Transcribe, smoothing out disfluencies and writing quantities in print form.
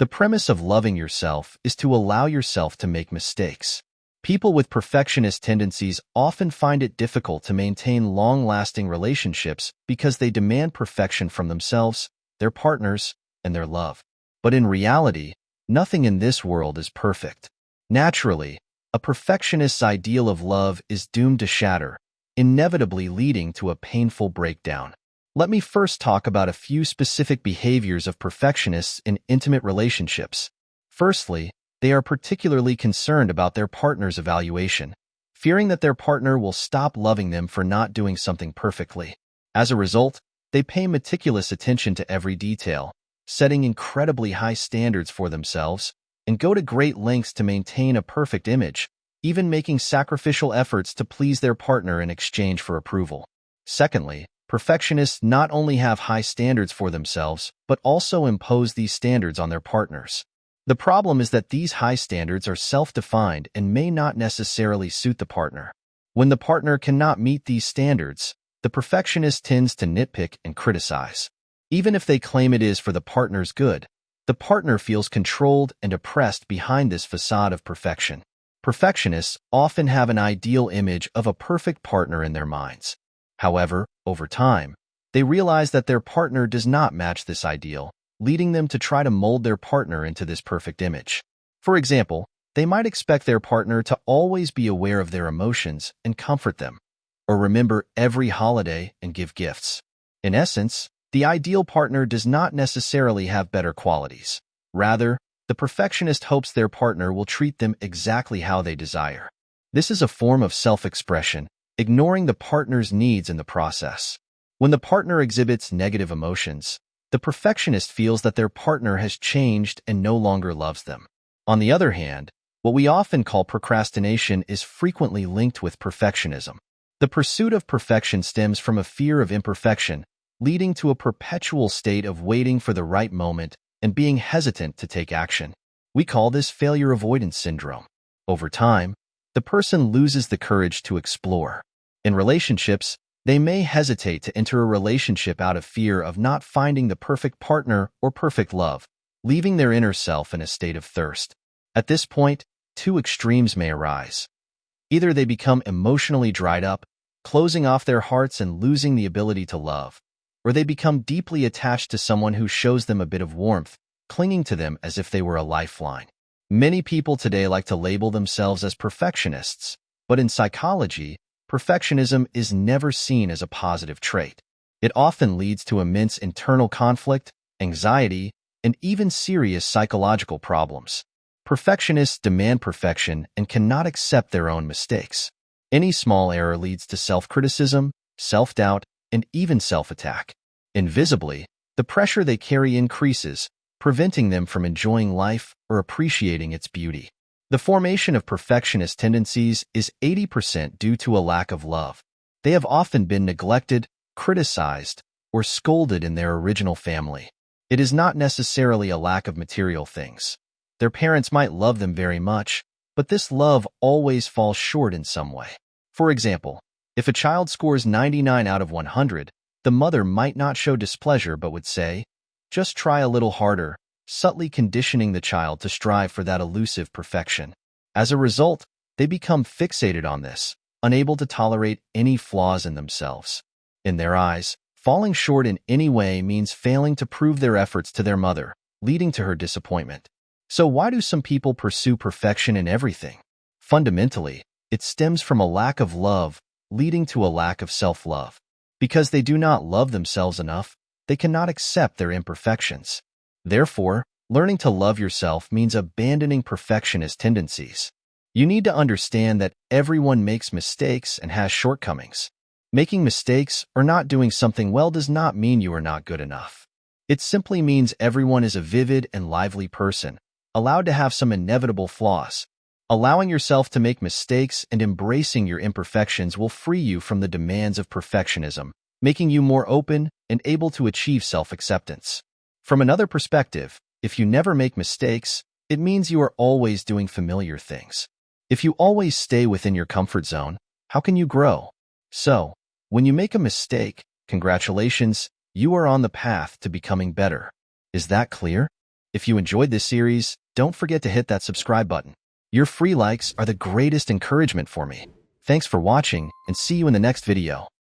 The premise of loving yourself is to allow yourself to make mistakes. People with perfectionist tendencies often find it difficult to maintain long-lasting relationships because they demand perfection from themselves, their partners, and their love. But in reality, nothing in this world is perfect. Naturally, a perfectionist's ideal of love is doomed to shatter, inevitably leading to a painful breakdown. Let me first talk about a few specific behaviors of perfectionists in intimate relationships. Firstly, they are particularly concerned about their partner's evaluation, fearing that their partner will stop loving them for not doing something perfectly. As a result, they pay meticulous attention to every detail, setting incredibly high standards for themselves, and go to great lengths to maintain a perfect image, even making sacrificial efforts to please their partner in exchange for approval. Secondly, perfectionists not only have high standards for themselves, but also impose these standards on their partners. The problem is that these high standards are self-defined and may not necessarily suit the partner. When the partner cannot meet these standards, the perfectionist tends to nitpick and criticize. Even if they claim it is for the partner's good, the partner feels controlled and oppressed behind this facade of perfection. Perfectionists often have an ideal image of a perfect partner in their minds. However, over time, they realize that their partner does not match this ideal, leading them to try to mold their partner into this perfect image. For example, they might expect their partner to always be aware of their emotions and comfort them, or remember every holiday and give gifts. In essence, the ideal partner does not necessarily have better qualities. Rather, the perfectionist hopes their partner will treat them exactly how they desire. This is a form of self-expression, ignoring the partner's needs in the process. When the partner exhibits negative emotions, the perfectionist feels that their partner has changed and no longer loves them. On the other hand, what we often call procrastination is frequently linked with perfectionism. The pursuit of perfection stems from a fear of imperfection, leading to a perpetual state of waiting for the right moment and being hesitant to take action. We call this failure avoidance syndrome. Over time, the person loses the courage to explore. In relationships, they may hesitate to enter a relationship out of fear of not finding the perfect partner or perfect love, leaving their inner self in a state of thirst. At this point, two extremes may arise. Either they become emotionally dried up, closing off their hearts and losing the ability to love, or they become deeply attached to someone who shows them a bit of warmth, clinging to them as if they were a lifeline. Many people today like to label themselves as perfectionists, but in psychology, perfectionism is never seen as a positive trait. It often leads to immense internal conflict, anxiety, and even serious psychological problems. Perfectionists demand perfection and cannot accept their own mistakes. Any small error leads to self-criticism, self-doubt, and even self-attack. Invisibly, the pressure they carry increases, preventing them from enjoying life or appreciating its beauty. The formation of perfectionist tendencies is 80% due to a lack of love. They have often been neglected, criticized, or scolded in their original family. It is not necessarily a lack of material things. Their parents might love them very much, but this love always falls short in some way. For example, if a child scores 99 out of 100, the mother might not show displeasure but would say, "Just try a little harder," subtly conditioning the child to strive for that elusive perfection. As a result, they become fixated on this, unable to tolerate any flaws in themselves. In their eyes, falling short in any way means failing to prove their efforts to their mother, leading to her disappointment. So why do some people pursue perfection in everything? Fundamentally, it stems from a lack of love, leading to a lack of self-love. Because they do not love themselves enough, they cannot accept their imperfections. Therefore, learning to love yourself means abandoning perfectionist tendencies. You need to understand that everyone makes mistakes and has shortcomings. Making mistakes or not doing something well does not mean you are not good enough. It simply means everyone is a vivid and lively person, allowed to have some inevitable flaws. Allowing yourself to make mistakes and embracing your imperfections will free you from the demands of perfectionism, making you more open and able to achieve self-acceptance. From another perspective, if you never make mistakes, it means you are always doing familiar things. If you always stay within your comfort zone, how can you grow? So, when you make a mistake, congratulations, you are on the path to becoming better. Is that clear? If you enjoyed this series, don't forget to hit that subscribe button. Your free likes are the greatest encouragement for me. Thanks for watching, and see you in the next video.